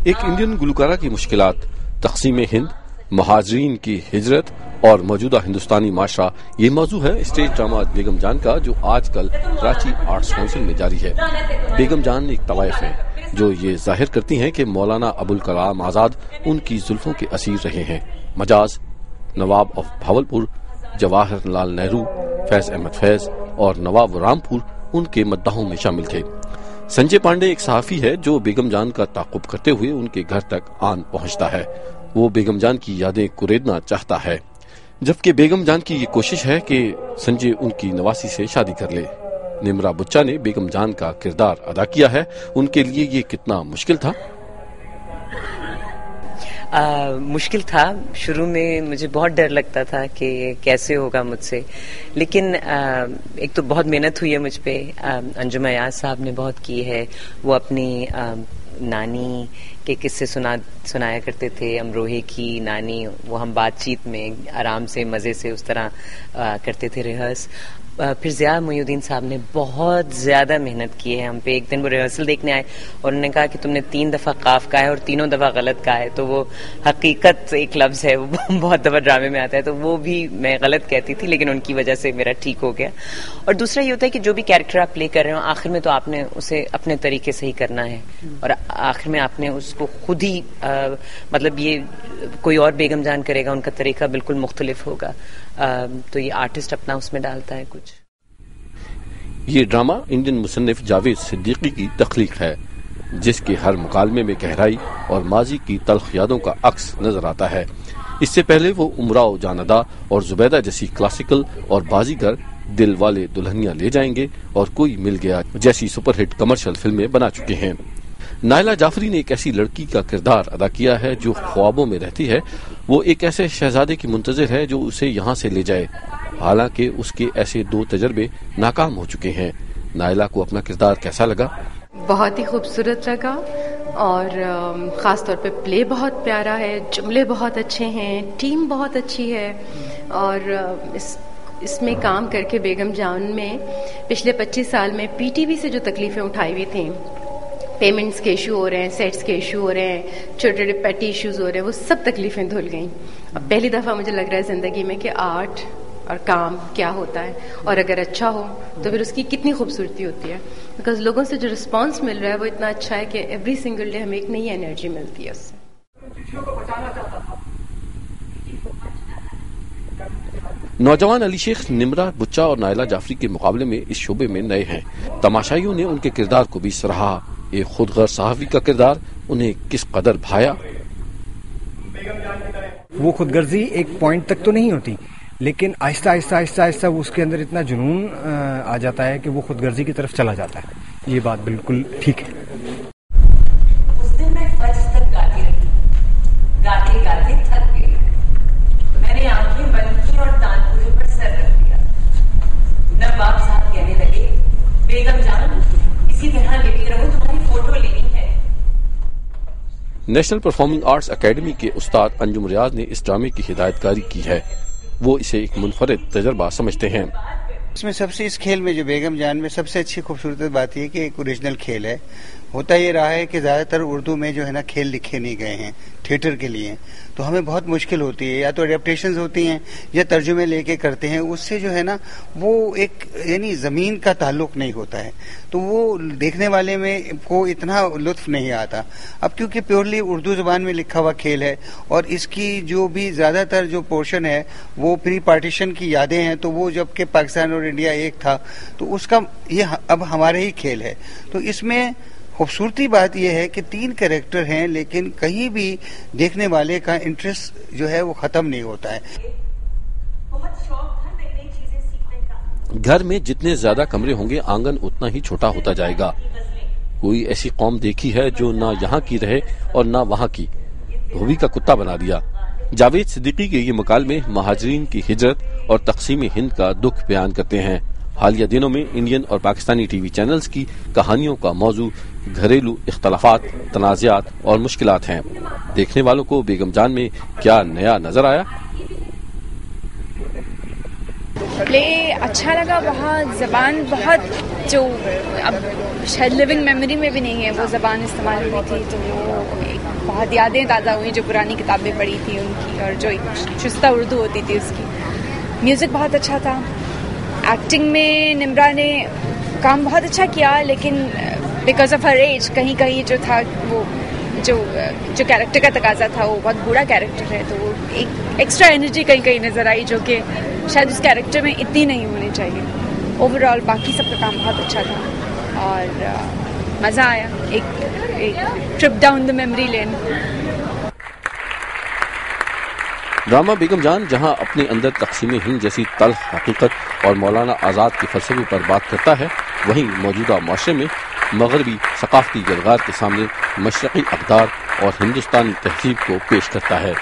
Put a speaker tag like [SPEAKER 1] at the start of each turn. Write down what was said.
[SPEAKER 1] ایک انڈین گلوکارہ کی مشکلات، تقسیم ہند، مہاجرین کی ہجرت اور موجودہ ہندوستانی معاشرہ، یہ موضوع ہے اسٹیج ڈرامہ بیگم جان کا، جو آج کل کراچی آرٹس کونسل میں جاری ہے۔ بیگم جان ایک طوائف ہے جو یہ ظاہر کرتی ہیں کہ مولانا ابوالکلام آزاد ان کی زلفوں کے اسیر رہے ہیں۔ مجاز، نواب آف بھاولپور، جواہر لال نہرو، فیض احمد فیض اور نواب رامپور ان کے مداحوں میں شامل تھے۔ سنجے پانڈے ایک صحافی ہے جو بیگم جان کا تعاقب کرتے ہوئے ان کے گھر تک آن پہنچتا ہے۔ وہ بیگم جان کی یادیں کریدنا چاہتا ہے، جبکہ بیگم جان کی یہ کوشش ہے کہ سنجے ان کی نواسی سے شادی کر لے۔ نمرا بچا نے بیگم جان کا کردار ادا کیا ہے، ان کے لیے یہ کتنا مشکل تھا؟
[SPEAKER 2] مشکل تھا، شروع میں مجھے بہت ڈر لگتا تھا کہ کیسے ہوگا مجھ سے، لیکن ایک تو بہت محنت ہوئی ہے مجھ پہ، انجم ایاز صاحب نے بہت کی ہے، وہ اپنی نانی کے قصے سنایا کرتے تھے، امروہے کی نانی، وہ ہم بات چیت میں آرام سے مزے سے اس طرح کرتے تھے ریہرس۔ پھر ضیاء محی الدین صاحب نے بہت زیادہ محنت کی ہے ہم پہ۔ ایک دن وہ ریہرسل دیکھنے آئے اور انہوں نے کہا کہ تم نے 3 دفعہ قاف کہا ہے اور تینوں دفعہ غلط کہا ہے، تو وہ حقیقت ایک لفظ ہے، وہ بہت دفعہ ڈرامے میں آتا ہے، تو وہ بھی میں غلط کہتی تھی، لیکن ان کی وجہ سے میرا ٹھیک ہو گیا۔ اور دوسرا یہ ہوتا ہے کہ جو بھی کیریکٹر آپ پلے کر رہے ہو، آخر میں تو آپ نے اسے اپنے طریقے سے ہی کرنا ہے، اور آخر میں آپ نے اس کو خود ہی مطلب یہ کوئی اور بیگم جان کرے گا، ان کا طریقہ بالکل مختلف ہوگا، تو یہ آرٹسٹ اپنا اس میں ڈالتا ہے کچھ۔
[SPEAKER 1] یہ ڈرامہ انڈین مصنف جاوید صدیقی کی تخلیق ہے، جس کے ہر مکالمے میں گہرائی اور ماضی کی تلخ یادوں کا عکس نظر آتا ہے۔ اس سے پہلے وہ امراؤ جاندا اور زبیدہ جیسی کلاسیکل اور بازیگر، دل والے دلہنیاں لے جائیں گے اور کوئی مل گیا جیسی سپر ہٹ کمرشل فلمیں بنا چکے ہیں۔ نائلہ جعفری نے ایک ایسی لڑکی کا کردار ادا کیا ہے جو خوابوں میں رہتی ہے، وہ ایک ایسے شہزادے کی منتظر ہے جو اسے یہاں سے لے جائے، حالانکہ اس کے ایسے 2 تجربے ناکام ہو چکے ہیں۔ نائلہ کو اپنا کردار کیسا لگا؟
[SPEAKER 3] بہت ہی خوبصورت لگا، اور خاص طور پہ پلے بہت پیارا ہے، جملے بہت اچھے ہیں، ٹیم بہت اچھی ہے، اور اس میں کام کر کے بیگم جان میں پچھلے 25 سال میں پی ٹی وی سے جو تکلیفیں اٹھائی ہوئی تھیں، پیمنٹس کے ایشو ہو رہے ہیں، سیٹس کے ایشو ہو رہے ہیں، چھوٹے چھوٹے پیٹی ایشوز ہو رہے ہیں، وہ سب تکلیفیں دھل گئیں۔ اب پہلی دفعہ مجھے لگ رہا ہے زندگی میں کہ آرٹ اور کام کیا ہوتا ہے، اور اگر اچھا ہو تو پھر اس کی کتنی خوبصورتی ہوتی ہے، بیکاز لوگوں سے جو رسپانس مل رہا ہے وہ اتنا اچھا ہے کہ ایوری سنگل ڈے ہمیں ایک نئی انرجی ملتی ہے اس سے۔
[SPEAKER 1] نوجوان علی شیخ نمرا بچا اور نائلہ جعفری کے مقابلے میں اس شعبے میں نئے ہیں۔ تماشائیوں نے ان کے کردار کو بھی سراہا۔ ایک خود غرض صحافی کا کردار انہیں کس قدر بھایا؟
[SPEAKER 4] وہ خود غرضی ایک پوائنٹ تک تو نہیں ہوتی، لیکن آہستہ آہستہ آہستہ آہستہ وہ اس کے اندر اتنا جنون آ جاتا ہے کہ وہ خود غرضی کی طرف چلا جاتا ہے۔ یہ بات بالکل ٹھیک ہے۔
[SPEAKER 5] اس دن میں فجر تک گاتی رہی، گاتے گاتے تھک گئی، میں نے آنکھیں بند کی اور تانپورے پر سر رکھ دیا۔ نواب صاحب کہنے لگے، بیگم جان اسی طرح لیٹی رہو، تمہاری فوٹو لینی ہے۔
[SPEAKER 1] نیشنل پرفارمنگ آرٹس اکیڈمی کے استاد انجم ریاض نے اس ڈرامے کی ہدایت کاری کی ہے۔ وہ اسے ایک منفرد تجربہ سمجھتے ہیں۔
[SPEAKER 6] اس میں سب سے اس کھیل میں جو بیگم جان میں سب سے اچھی خوبصورت بات یہ کہ ایک اوریجنل کھیل ہے۔ ہوتا یہ رہا ہے کہ زیادہ تر اردو میں جو ہے نا کھیل لکھے نہیں گئے ہیں تھیٹر کے لیے، تو ہمیں بہت مشکل ہوتی ہے، یا تو اڈیپٹیشنز ہوتی ہیں یا ترجمے لے کے کرتے ہیں، اس سے جو ہے نا وہ ایک یعنی زمین کا تعلق نہیں ہوتا ہے، تو وہ دیکھنے والے میں کو اتنا لطف نہیں آتا۔ اب کیونکہ پیورلی اردو زبان میں لکھا ہوا کھیل ہے، اور اس کی جو بھی زیادہ تر جو پورشن ہے وہ پری پارٹیشن کی یادیں ہیں، تو وہ جب کہ پاکستان اور انڈیا ایک تھا، تو اس کا یہ اب ہمارے ہی کھیل ہے۔ تو اس میں خوبصورتی بات یہ ہے کہ 3 کریکٹر ہیں، لیکن کہیں بھی دیکھنے والے کا انٹرسٹ جو ہے وہ ختم نہیں ہوتا ہے۔
[SPEAKER 1] گھر میں جتنے زیادہ کمرے ہوں گے آنگن اتنا ہی چھوٹا ہوتا جائے گا۔ کوئی ایسی قوم دیکھی ہے جو نہ یہاں کی رہے اور نہ وہاں کی، دھوبی کا کتا بنا دیا۔ جاوید صدیقی کے یہ مکالمے مہاجرین کی ہجرت اور تقسیم ہند کا دکھ بیان کرتے ہیں۔ حالیہ دنوں میں انڈین اور پاکستانی ٹی وی چینلز کی کہانیوں کا موضوع گھریلو اختلافات، تنازعات اور مشکلات ہیں۔ دیکھنے والوں کو بیگم جان میں کیا نیا نظر آیا؟
[SPEAKER 7] پلے اچھا لگا بہت. زبان بہت جو اب شاید لیونگ میموری میں بھی نہیں ہے وہ زبان استعمال ہوئی تھی, تو وہ ایک بہت یادیں تازہ ہوئی جو پرانی کتابیں پڑھی تھی ان کی, اور جو ایک شستہ اردو ہوتی تھی اس کی. میوزک بہت اچھا تھا. ایکٹنگ میں نمرا نے کام بہت اچھا کیا, لیکن بیکاز آف ہر ایج کہیں کہیں جو تھا وہ جو کیریکٹر کا تقاضا تھا وہ بہت بوڑھا کیریکٹر ہے, تو وہ ایک ایکسٹرا انرجی کہیں کہیں نظر آئی جو کہ شاید اس کیریکٹر میں اتنی نہیں ہونی چاہیے. اوور آل باقی سب کا کام بہت اچھا تھا اور مزہ آیا, ایک trip down the memory lane.
[SPEAKER 1] Drama Begum Jaan جہاں اپنے اندر تقسیم ہند جیسی تلخ حقیقت اور مولانا آزاد کے فلسفے پر بات کرتا ہے, وہیں موجودہ معاشرے میں مغربی ثقافتی یلغار کے سامنے مشرقی اقدار اور ہندوستانی تہذیب کو پیش کرتا ہے.